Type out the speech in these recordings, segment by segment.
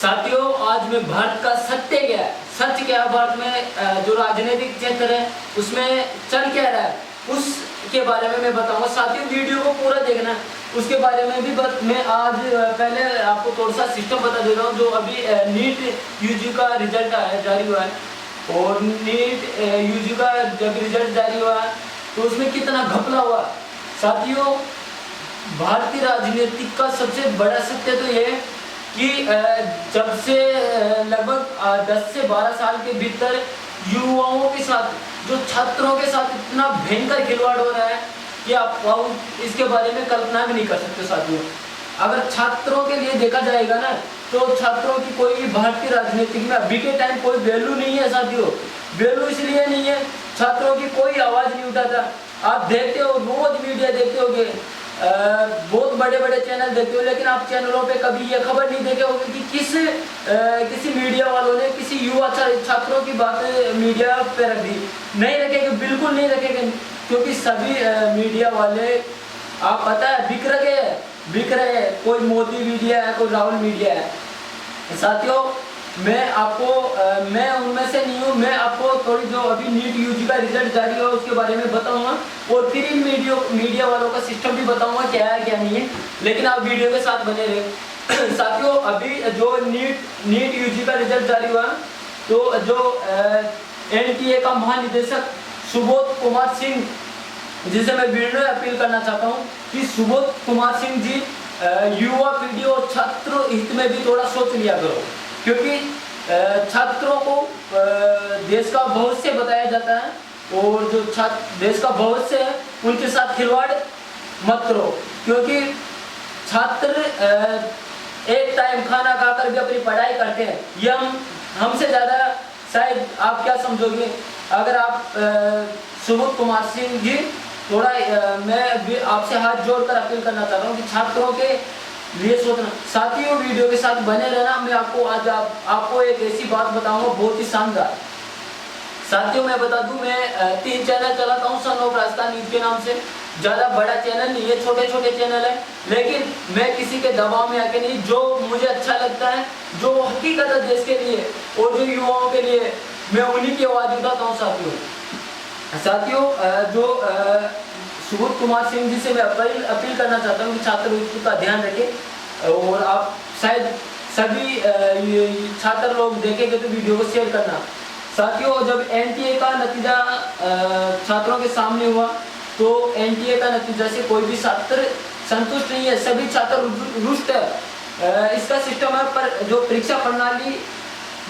साथियों, आज मैं भारत का सत्य क्या है, सच क्या है, भारत में जो राजनीतिक क्षेत्र है उसमें चल क्या रहा है उसके बारे में मैं बताऊंगा। साथियों, वीडियो को पूरा देखना, उसके बारे में भी मैं आज पहले आपको थोड़ा सा सिस्टम बता देता हूँ। जो अभी नीट यूजी का रिजल्ट आया जारी हुआ है और नीट यूजी का जब रिजल्ट जारी हुआ है तो उसमें कितना घपला हुआ। साथियों, भारतीय राजनीतिक का सबसे बड़ा सत्य तो ये कि जब से लगभग 10 से 12 साल के भीतर युवाओं के साथ, जो छात्रों के साथ इतना भयंकर खिलवाड़ हो रहा है कि आप इसके बारे में कल्पना भी नहीं कर सकते। साथियों, अगर छात्रों के लिए देखा जाएगा ना तो छात्रों की कोई भी भारतीय राजनीतिक में अभी के टाइम कोई वैल्यू नहीं है। साथियों, वैल्यू इसलिए नहीं है, छात्रों की कोई आवाज नहीं उठाता। आप देखते हो, रोज मीडिया देखते होगे, बहुत बड़े बड़े चैनल देखते हो, लेकिन आप चैनलों पे कभी ये खबर नहीं देखे होगे कि किसी मीडिया वालों ने किसी युवा छात्रों की बातें मीडिया पे रख दी। नहीं रखेंगे, बिल्कुल नहीं रखेंगे, क्योंकि सभी मीडिया वाले, आप पता है, बिक रहे हैं। कोई मोदी मीडिया है, कोई राहुल मीडिया है। साथियों, मैं उनमें से नहीं हूँ। मैं आपको थोड़ी जो अभी नीट यूजी का रिजल्ट जारी हुआ उसके बारे में बताऊंगा और फिर इन मीडिया वालों का सिस्टम भी बताऊंगा क्या है क्या नहीं है, लेकिन आप वीडियो के साथ बने रहे। साथियों, अभी जो नीट यूजी का रिजल्ट जारी हुआ तो जो एनटीए का महानिदेशक सुबोध कुमार सिंह, जिसे मैं वीडियो अपील करना चाहता हूँ कि सुबोध कुमार सिंह जी, युवा पीढ़ी और छात्र हित में भी थोड़ा सोच लिया करो, क्योंकि छात्रों को देश का भविष्य बताया जाता है और जो देश का भविष्य है उनके साथ खिलवाड़ मत करो, क्योंकि छात्र एक टाइम खाना खाकर भी अपनी पढ़ाई करते हैं। ये हमसे ज़्यादा शायद आप क्या समझोगे। अगर आप सुबोध कुमार सिंह जी, थोड़ा मैं भी आपसे हाथ जोड़कर अपील करना चाहता हूँ कि छात्रों के लिए सोचना। साथियों, वीडियो के साथ बने रहना। मैं आपको आज आपको एक ऐसी बात बताऊंगा बहुत ही शानदार। साथियों, मैं बता दूं, मैं 3 चैनल चलाता हूं सन ऑफ राजस्थान न्यूज के नाम से। ज़्यादा बड़ा चैनल नहीं है, छोटे छोटे चैनल है, लेकिन मैं किसी के दबाव में आके नहीं, जो मुझे अच्छा लगता है, जो हकीकत है देश के लिए और जो युवाओं के लिए, मैं उन्हीं की आवाज़ उठाता हूँ। साथियों, जो सुबोध कुमार सिंह जी से मैं अपील करना चाहता हूँ कि छात्र का ध्यान रखें और आप शायद सभी छात्र लोग देखेंगे तो वीडियो को शेयर करना। साथियों, जब एनटीए का नतीजा छात्रों के सामने हुआ तो एनटीए का नतीजा से कोई भी छात्र संतुष्ट नहीं है, सभी छात्र रुष्ट है। इसका सिस्टम है, पर जो परीक्षा प्रणाली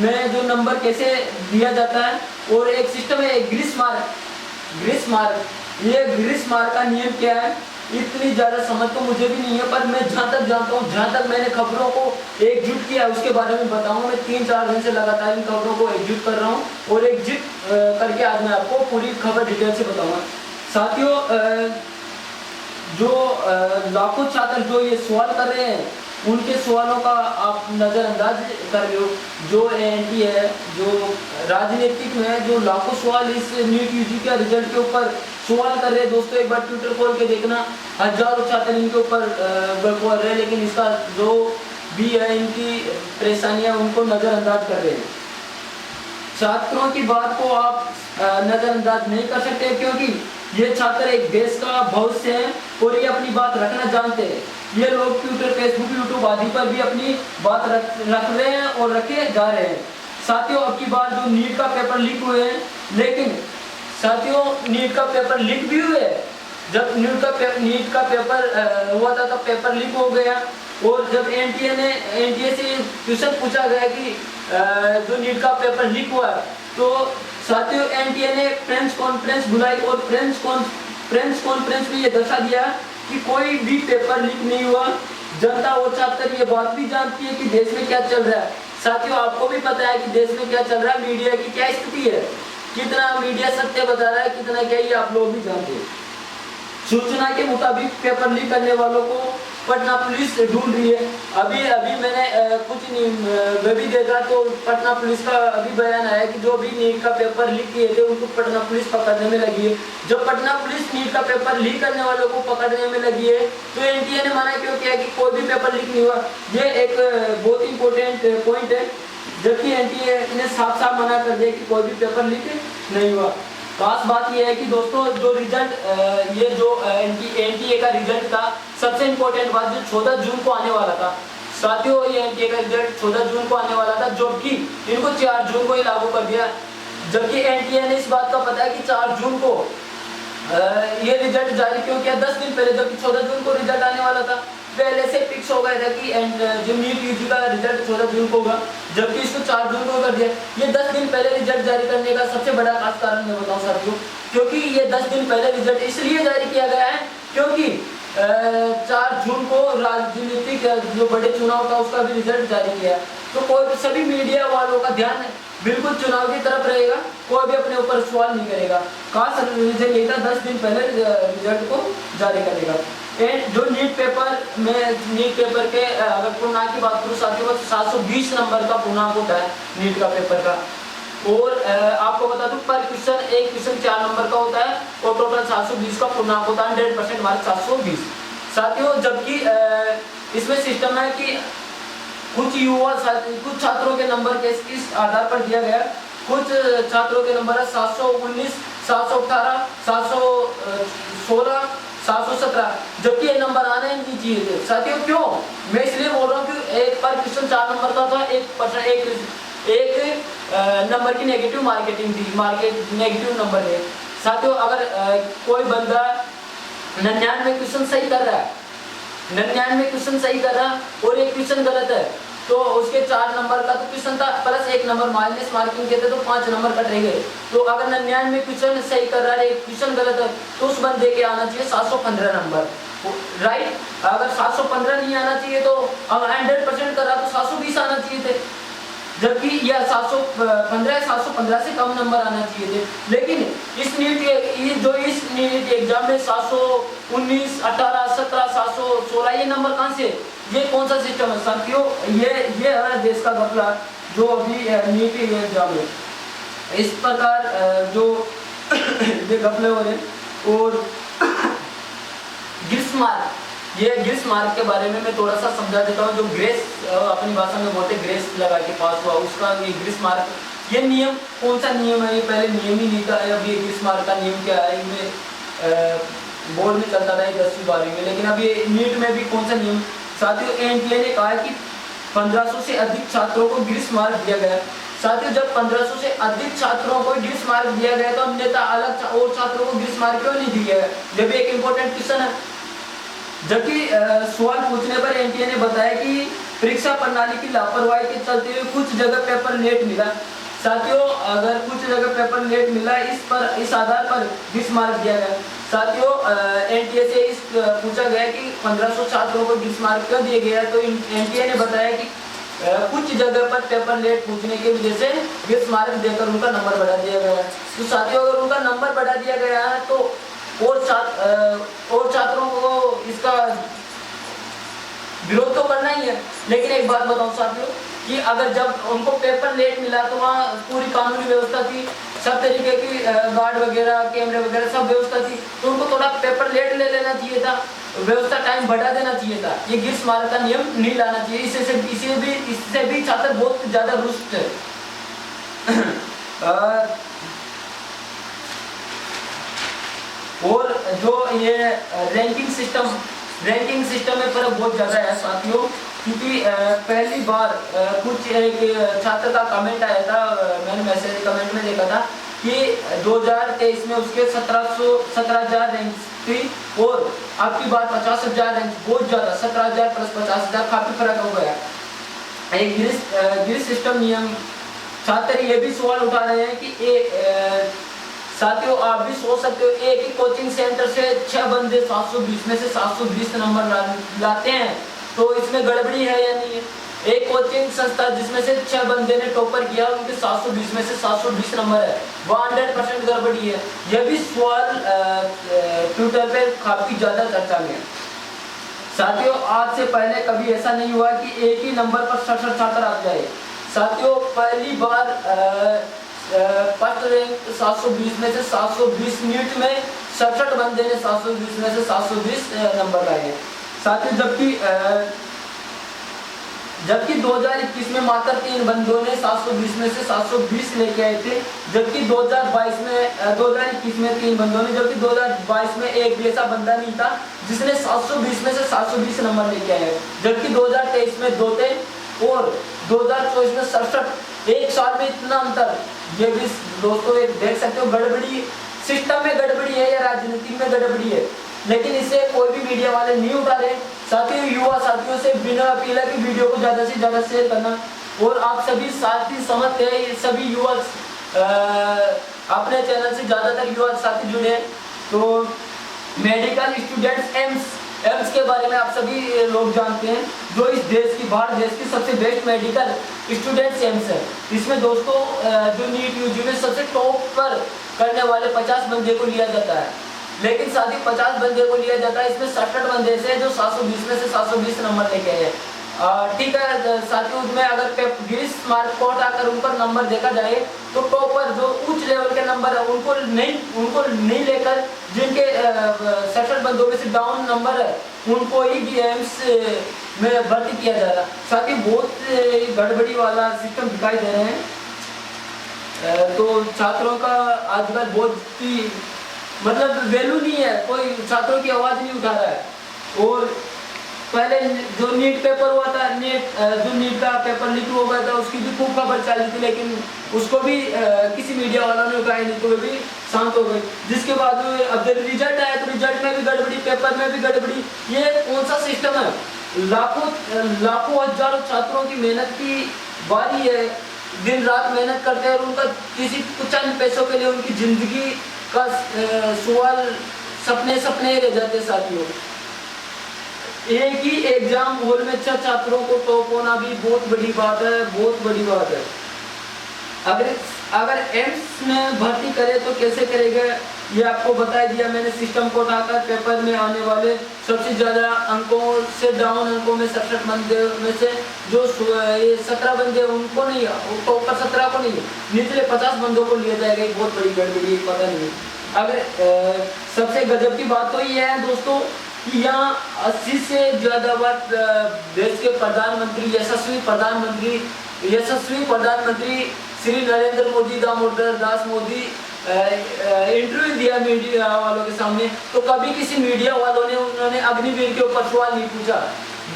में जो नंबर कैसे दिया जाता है और एक सिस्टम है ग्रीस मार्क। ये ग्रीस मार्क का नियम क्या है, इतनी ज़्यादा समझ तो मुझे भी नहीं है, पर मैं जहाँ तक जानता हूँ, जहाँ तक मैंने खबरों को एकजुट किया उसके बारे में बताऊँगा। मैं 3-4 दिन से लगातार इन खबरों को एकजुट कर रहा हूँ और एकजुट करके आज मैं आपको पूरी खबर डिटेल से बताऊँगा। साथियों, जो लाखों छात्र जो ये सवाल कर रहे हैं, उनके सवालों का आप नज़रअंदाज कर रहे हो। जो एनटी है, जो राजनीतिक में जो लाखों सवाल इस नीट यूजी के रिजल्ट के ऊपर सवाल कर रहे हैं, दोस्तों एक बार ट्विटर खोल के देखना, हजारों छात्र इनके ऊपर बोल रहे हैं, लेकिन इसका जो भी है, इनकी परेशानियां उनको नज़रअंदाज कर रहे हैं। छात्रों की बात को आप नज़रअंदाज नहीं कर सकते, क्योंकि ये छात्र एक देश का भविष्य है और ये अपनी बात रखना जानते हैं। ये लोग ट्विटर, फेसबुक, यूट्यूब आदि पर भी अपनी बात रख रहे हैं और रखे जा रहे हैं। साथियों, अब की बार जो नीट का पेपर लीक हुए हैं, लेकिन साथियों नीट का पेपर लीक भी हुए। जब नीट का पेपर हुआ था तब पेपर लीक हो गया, और जब एनटीए से क्वेश्चन पूछा गया कि जो नीट का पेपर लीक हुआ तो साथियों एनटीए ने प्रेस कॉन्फ्रेंस बुलाई और प्रेस कॉन्फ्रेंस में ये दर्शा दिया कि कोई भी पेपर लीक नहीं हुआ। जनता और छात्र ये बात भी जानती है कि देश में क्या चल रहा है। साथियों, आपको भी पता है कि देश में क्या चल रहा है, मीडिया की क्या स्थिति है, कितना मीडिया सत्य बता रहा है, कितना क्या, ये आप लोग भी जानते हैं। सूचना के मुताबिक पेपर लीक करने वालों को पटना पुलिस ढूंढ रही है। अभी मैंने कुछ मैं भी देखा तो पटना पुलिस का अभी बयान आया कि जो भी नीट का पेपर लीक किए थे उनको पटना पुलिस पकड़ने में लगी है। जब पटना पुलिस नीट का पेपर लीक करने वालों को पकड़ने में लगी है तो एनटीए ने मना क्यों किया कि कोई भी पेपर लीक नहीं हुआ। ये एक बहुत इंपॉर्टेंट पॉइंट है, जबकि एनटीए ने साफ साफ मना कर दिया कि कोई भी पेपर लीक नहीं हुआ। खास बात यह है कि दोस्तों जो रिजल्ट ये जो एनटीए का रिजल्ट था, सबसे इम्पोर्टेंट बात जो 14 जून को आने वाला था साथियों, ये एनटीए का रिजल्ट 14 जून को आने वाला था, जबकि इनको 4 जून को ही लागू कर दिया। जबकि एनटीए ने इस बात का पता है कि 4 जून को ये रिजल्ट जारी क्यों किया 10 दिन पहले, जबकि 14 जून को रिजल्ट आने वाला था। पहले से फिक्स हो गया था कि जो नीट यूजी का रिजल्ट 14 जून को होगा, जबकि इसको 4 जून को कर दिया। ये 10 दिन पहले रिजल्ट जारी करने का सबसे बड़ा खास कारण मैं बताऊं साथियों, क्योंकि ये 10 दिन पहले रिजल्ट इसलिए जारी किया गया है क्योंकि 4 जून को राजनीतिक जो बड़े चुनाव था उसका भी रिजल्ट जारी किया। तो कोई सभी मीडिया वालों का ध्यान बिल्कुल चुनाव की तरफ रहेगा, कोई भी अपने ऊपर सवाल नहीं करेगा। खास रीजन ये था 10 दिन पहले रिजल्ट को जारी करेगा। जो नीट पेपर के अगर पूर्णांक की बात करूँ साथियों, 720 नंबर का पूर्णांक होता है नीट का पेपर का। और आपको बता दूं पर क्वेश्चन एक क्वेश्चन 4 नंबर का होता है और टोटल 720 का पूर्णांक होता है। 100% मार्क 720 साथियों। जबकि इसमें सिस्टम है कि कुछ छात्रों के नंबर के इस आधार पर दिया गया, कुछ छात्रों के नंबर है 719, 718, 716, 717, जबकि ये नंबर आने नहीं चाहिए थे साथियों। क्यों मैं इसलिए बोल रहा हूँ कि एक पर क्वेश्चन 4 नंबर का था, एक नंबर की नेगेटिव मार्केटिंग थी, नेगेटिव नंबर है साथियों। अगर कोई बंदा 99 क्वेश्चन सही कर रहा है, 99 क्वेश्चन सही कर रहा और एक क्वेश्चन गलत है, तो उसके 4 नंबर का तो क्वेश्चन था प्लस 1 नंबर माइनस मार्किंग के थे तो 5 नंबर कट रह गए। तो अगर 99 क्वेश्चन सही कर रहा है, एक क्वेश्चन गलत है, तो उस बंदे के आना चाहिए 715 नंबर, राइट। अगर 715 नहीं आना चाहिए तो अगर 100% कर रहा तो 720 आना चाहिए थे, जबकि यह 715 से कम नंबर आना चाहिए थे। लेकिन इस नीट एग्जाम में 719, 18, 17, 716 ये नंबर कहाँ से, ये कौन सा सिस्टम है साथियों? ये है देश का घपला जो अभी नीट एग्जाम है। इस प्रकार जो ये घपले हो रहे और ग्रीस मार्क के बारे में मैं थोड़ा सा समझा देता हूँ। जो ग्रेस अपनी भाषा में बोलते ग्रेस लगा के पास हुआ उसका ये ग्रीस मार्क, ये नियम कौन सा नियम है? ये पहले नियम ही नहीं था, अब ये ग्रीस मार्क का नियम क्या है? इनमें बोर्ड में चलता था 10वीं 12वीं में, लेकिन अब ये नीट में भी कौन सा नियम साथियों? एनटीए ने कहा कि 1500 से अधिक छात्रों को ग्रीस मार्क दिया गया। साथियों जब 1500 से अधिक छात्रों को ग्रीस मार्क दिया गया तो अन्यथा अलग और छात्रों को ग्रीस मार्क क्यों नहीं दिया गया? जब एक इंपॉर्टेंट क्वेश्चन है। जबकि सवाल पूछने पर एनटीए ने बताया कि परीक्षा प्रणाली की लापरवाही के चलते हुए कुछ जगह पेपर लेट मिला। साथियों अगर कुछ जगह पेपर लेट मिला इस आधार पर ग्रीस मार्क दिया गया। साथियों एनटीए से पूछा गया कि 1500 छात्रों को ग्रीस मार्क क्यों दिया गया, तो एनटीए ने बताया कि कुछ जगह पर पेपर लेट पूछने की वजह से ग्रीस मार्क देकर उनका नंबर बढ़ा दिया गया है। तो साथियों अगर उनका नंबर बढ़ा दिया गया है तो और छात्रों को इसका विरोध तो करना ही है। लेकिन एक बात बताऊं साथियों कि अगर जब उनको पेपर लेट मिला तो वहाँ पूरी कानूनी व्यवस्था थी, सब तरीके की गार्ड वगैरह कैमरे वगैरह सब व्यवस्था थी, तो उनको थोड़ा पेपर लेट ले लेना चाहिए था, व्यवस्था टाइम बढ़ा देना चाहिए था। ये ग्रीस मार्क का नियम नहीं लाना चाहिए, इससे भी छात्र बहुत ज्यादा रुष्ट है। और जो ये रैंकिंग सिस्टम में फर्क बहुत ज़्यादा है साथियों, क्योंकि पहली बार कुछ एक छात्र का कमेंट आया था, मैंने मैसेज कमेंट में देखा था कि 2023 में उसके 17,000 रैंक थी और आपकी बात 50,000 रैंक, बहुत ज़्यादा 17,000 प्लस 50,000 काफ़ी फर्क हो गया। एक ग्रीस सिस्टम नियम छात्र ये भी सवाल उठा रहे हैं कि साथियों आप भी सोच सकते हो एक ही कोचिंग सेंटर से 6 बंदे 720 में से 720 नंबर लाते हैं, तो इसमें गड़बड़ी है या नहीं है? एक कोचिंग संस्था जिसमें से 6 बंदे ने टॉपर किया, उनके 720 में से 720 नंबर है, वो 100% गड़बड़ी है। यह भी सवाल ट्विटर पे काफी ज्यादा चर्चा में है। साथियों, आज से पहले कभी ऐसा नहीं हुआ कि एक ही नंबर पर 67 छात्र आ जाए। साथियों, पहली बार फर्स्ट रैंक 720 में से 720 मिनट में 67 बंदे ने 720 में से 720 नंबर लाए। साथियों, जबकि 2021 में मात्र 3 बंदों ने 720 में से 720 लेके आए थे, जबकि 2021 में 3 बंदों ने, जबकि 2022 में एक भी ऐसा बंदा नहीं था जिसने 720 में से 720 नंबर लेके आए, जबकि 2023 में 2 थे और 2024 में 67। एक साल में इतना अंतर, ये भी दोस्तों एक देख सकते हो, गड़बड़ी सिस्टम में गड़बड़ी है या राजनीति में गड़बड़ी है, लेकिन इसे कोई भी मीडिया वाले नहीं उठा रहे। साथियों, युवा साथियों से बिना अपील की वीडियो को ज्यादा से ज्यादा शेयर करना, और आप सभी साथी समझते हैं, सभी युवा अपने चैनल से ज्यादातर युवा साथी जुड़े हैं। तो मेडिकल स्टूडेंट्स एम्स के बारे में आप सभी लोग जानते हैं, जो इस देश की, भारत देश की सबसे बेस्ट मेडिकल स्टूडेंट्स एम्स है। इसमें दोस्तों जो नीट यूजी में सबसे टॉप पर करने वाले 50 बंदे को लिया जाता है, लेकिन साथ ही 50 बंदे को लिया जाता है, इसमें 67 बंदे से जो 720 में से 720 नंबर लेके आए। ठीक है साथियों, उसमें अगर 20 मार्क को हटाकर उनका नंबर देखा जाए तो टॉपर जो उच्च लेवल के नंबर है उनको नहीं लेकर, जिनके 67 बंदों में से डाउन नंबर है उनको ही एम्स में भर्ती किया जा रहा है। साथ ही बहुत गड़बड़ी वाला सिस्टम दिखाई दे रहे हैं। तो छात्रों का आजकल बहुत ही मतलब वैल्यू नहीं है, कोई छात्रों की आवाज नहीं उठा रहा है। और पहले जो नीट पेपर हुआ था, जो नीट का पेपर लीक हो गया था, उसकी भी खूब खबर चली थी, लेकिन उसको भी किसी मीडिया वालों ने उठाया नहीं, तो वे भी शांत हो गए। जिसके बाद अब जब रिजल्ट आया तो रिजल्ट में भी गड़बड़ी, पेपर में भी गड़बड़ी। ये कौन सा सिस्टम है? लाखों हजारों छात्रों की मेहनत की बारी है, दिन रात मेहनत करते हैं और उनका किसी चंद पैसों के लिए उनकी जिंदगी का सवाल सपने रह जाते। साथियों, एक ही एग्जाम हॉल में 6 छात्रों को टॉप होना भी बहुत बड़ी बात है, बहुत बड़ी बात है। अगर एम्स में भर्ती करे तो कैसे करेगा, ये आपको बता दिया मैंने। सिस्टम को उठाकर पेपर में आने वाले सबसे ज्यादा अंकों से डाउन अंकों में 67 बंदे में से जो ये 17 बंदे उनको नहीं, टॉपर 17 को नहीं, निचले 50 बंदों को लिया जाएगा। एक बहुत बड़ी गड़बड़ी, पता नहीं। अगर सबसे गजब की बात तो ये है दोस्तों कि यहाँ 80 से ज्यादा बार देश के प्रधानमंत्री, यशस्वी प्रधानमंत्री श्री नरेंद्र मोदी दामोदर दास मोदी इंटरव्यू दिया मीडिया वालों के सामने, तो कभी किसी मीडिया वालों ने उन्होंने अग्निवीर के ऊपर सवाल नहीं पूछा।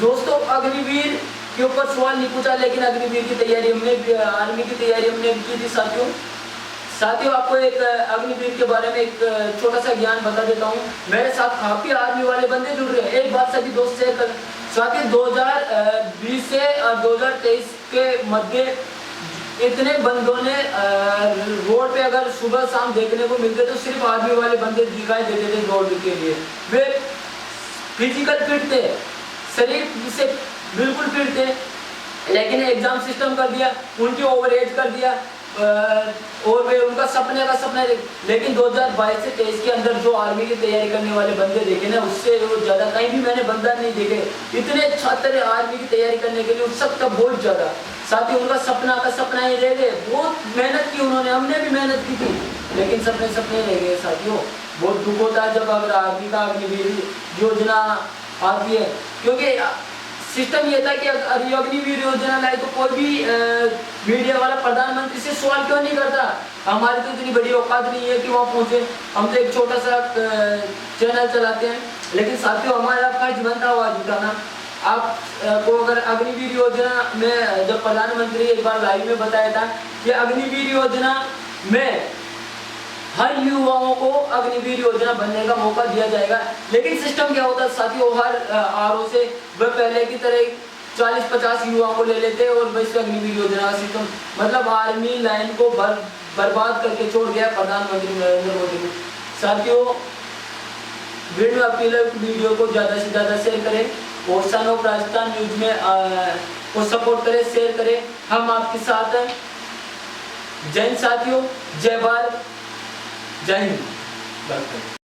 दोस्तों, अग्निवीर के ऊपर सवाल नहीं पूछा, लेकिन अग्निवीर की तैयारी हमने, आर्मी की तैयारी हमने की थी। साथियों, आपको एक अग्निवीर के बारे में एक छोटा सा ज्ञान बता देता हूँ। मेरे साथ काफी आर्मी वाले बंदे जुड़ रहे हैं। एक बात सभी दोस्त से कर, साथियों 2020 से 2023 के मध्य इतने बंदों ने रोड पे अगर सुबह शाम देखने को मिलते तो सिर्फ आर्मी वाले बंदे दिखाई देते थे रोड के लिए। वे फिजिकल फिट थे, शरीर से बिल्कुल फिट थे, लेकिन एग्जाम सिस्टम कर दिया, उनकी ओवर एज कर दिया और वे उनका सपने का सपना। लेकिन 2022 से 23 के अंदर जो आर्मी की तैयारी करने वाले बंदे देखे ना, उससे वो ज्यादा कहीं भी मैंने बंदा नहीं देखे। इतने छात्र आर्मी की तैयारी करने के लिए उत्सुक था, बहुत ज्यादा। साथ ही उनका सपना ही रह गए। बहुत मेहनत की उन्होंने, हमने भी मेहनत की थी, लेकिन सपने रह गए। साथियों, बहुत दुख होता है जब अगर आर्मी का अग्निवीर योजना आती है, क्योंकि सिस्टम ये था कि अगर अग्निवीर योजना लाए तो कोई भी मीडिया वाला प्रधानमंत्री से सवाल क्यों नहीं करता। हमारी तो इतनी बड़ी औकात नहीं है कि वहाँ पहुंचे, हम तो एक छोटा सा चैनल चलाते हैं। लेकिन साथियों, हमारा फर्ज बनता आवाज उठाना। आप को अगर अग्निवीर योजना में जब प्रधानमंत्री एक बार लाइव में बताया था कि अग्निवीर योजना में हर युवाओं को अग्निवीर योजना बनने का मौका दिया जाएगा, लेकिन सिस्टम क्या होता है साथियों, हर आरओ से वह पहले की तरह 40-50 युवाओं को ले लेते और वैसे अग्निवीर योजना का सिस्टम, मतलब आर्मी लाइन को बर्बाद करके छोड़ गया प्रधानमंत्री नरेंद्र मोदी ने। साथियों, वीडियो अपील वीडियो को ज्यादा से ज्यादा शेयर करें और सन ऑफ राजस्थान न्यूज में और सपोर्ट करें, शेयर करें, हम आपके साथ हैं। जय हिंद साथियों, जय भारत, जय हिंद।